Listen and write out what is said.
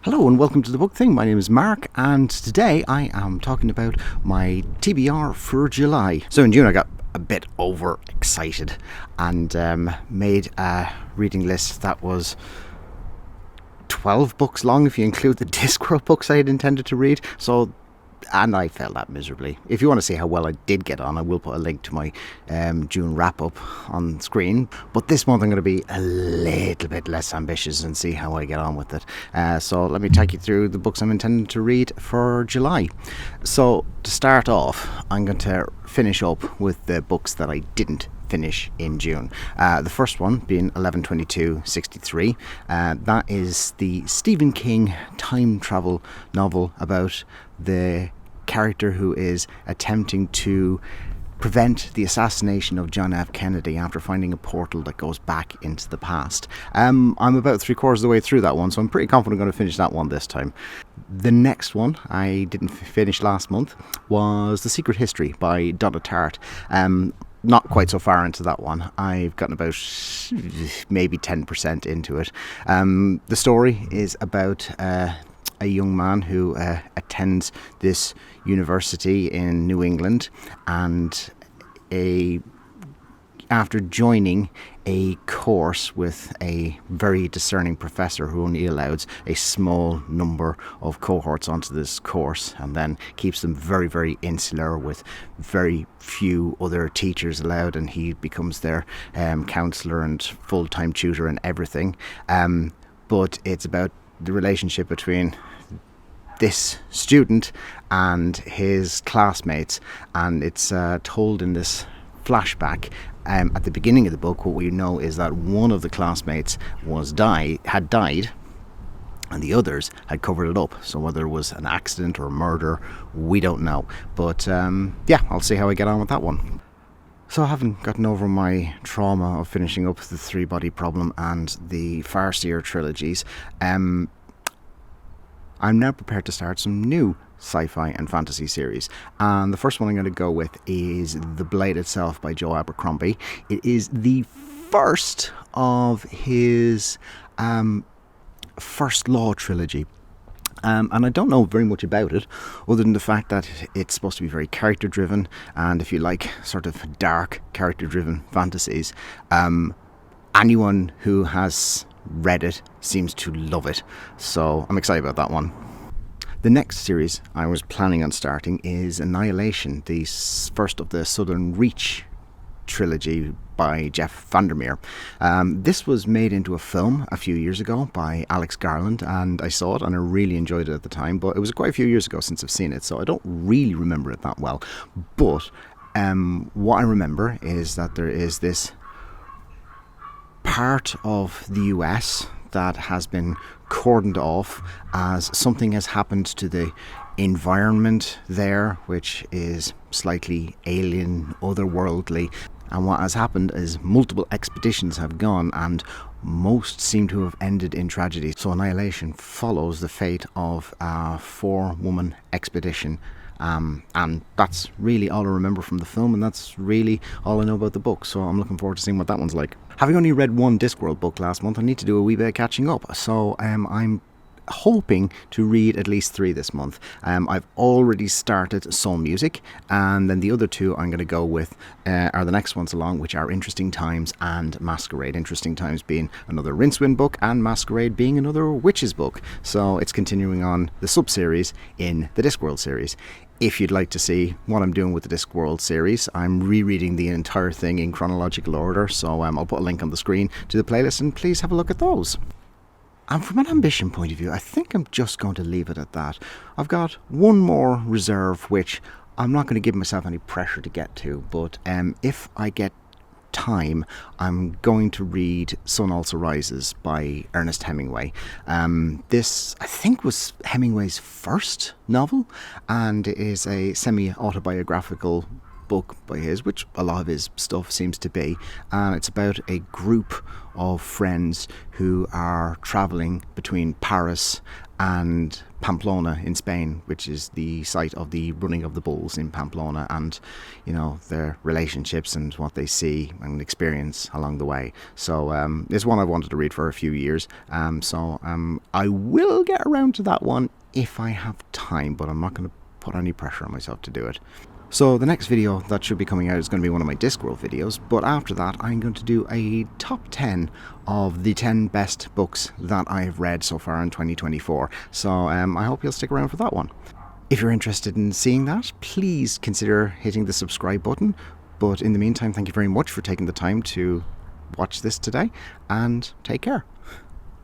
Hello and welcome to the Book Thing. My name is Mark, and today I am talking about my TBR for July. So in June I got a bit overexcited and made a reading list that was 12 books long if you include the Discworld books I had intended to read. And I failed that miserably. If you want to see how well I did get on, I will put a link to my June wrap-up on screen. But this month I'm going to be a little bit less ambitious and see how I get on with it. So let me take you through the books I'm intending to read for July. So to start off, I'm going to finish up with the books that I didn't finish in June. The first one being 11/22/63. That is the Stephen King time travel novel about the character who is attempting to prevent the assassination of John F. Kennedy after finding a portal that goes back into the past. I'm about 3/4 of the way through that one, so I'm pretty confident I'm going to finish that one this time. The next one I didn't finish last month was The Secret History by Donna Tartt. Not quite so far into that one. I've gotten about maybe 10% into it. The story is about a young man who attends this university in New England, and after joining a course with a very discerning professor who only allows a small number of cohorts onto this course and then keeps them very, very insular with very few other teachers allowed, and he becomes their counsellor and full-time tutor and everything. But it's about the relationship between this student and his classmates, and it's told in this flashback. At the beginning of the book, what we know is that one of the classmates had died, and the others had covered it up. So whether it was an accident or a murder, we don't know. But I'll see how I get on with that one. So I haven't gotten over my trauma of finishing up the Three Body Problem and the Farseer trilogies. I'm now prepared to start some new sci-fi and fantasy series, and the first one I'm going to go with is The Blade Itself by Joe Abercrombie. It is the first of his First Law trilogy. And I don't know very much about it, other than the fact that it's supposed to be very character-driven, and if you like sort of dark character-driven fantasies, anyone who has read it seems to love it. So I'm excited about that one. The next series I was planning on starting is Annihilation, the first of the Southern Reach trilogy by Jeff Vandermeer. This was made into a film a few years ago by Alex Garland, and I saw it and I really enjoyed it at the time, but it was quite a few years ago since I've seen it, so I don't really remember it that well. But what I remember is that there is this part of the US that has been cordoned off as something has happened to the environment there, which is slightly alien, otherworldly. And what has happened is multiple expeditions have gone, and most seem to have ended in tragedy. So Annihilation follows the fate of a 4-woman expedition. And that's really all I remember from the film, and that's really all I know about the book, so I'm looking forward to seeing what that one's like. Having only read one Discworld book last month, I need to do a wee bit of catching up, so I'm hoping to read at least 3 this month. I've already started Soul Music, and then the other 2 I'm going to go with are the next ones along, which are Interesting Times and Masquerade. Interesting Times being another Rincewind book, and Masquerade being another Witches book. So it's continuing on the sub-series in the Discworld series. If you'd like to see what I'm doing with the Discworld series, I'm rereading the entire thing in chronological order, so I'll put a link on the screen to the playlist, and please have a look at those. And from an ambition point of view, I think I'm just going to leave it at that. I've got one more reserve, which I'm not going to give myself any pressure to get to, but if I get time, I'm going to read Sun Also Rises by Ernest Hemingway. This, I think, was Hemingway's first novel, and is a semi-autobiographical book by his, which a lot of his stuff seems to be, and it's about a group of friends who are travelling between Paris and Pamplona in Spain, which is the site of the running of the bulls in Pamplona, and their relationships and what they see and experience along the way. So it's one I've wanted to read for a few years, so I will get around to that one if I have time, but I'm not going to put any pressure on myself to do it. So the next video that should be coming out is going to be one of my Discworld videos, but after that I'm going to do a top 10 of the 10 best books that I have read so far in 2024. So I hope you'll stick around for that one. If you're interested in seeing that, please consider hitting the subscribe button. But in the meantime, thank you very much for taking the time to watch this today, and take care.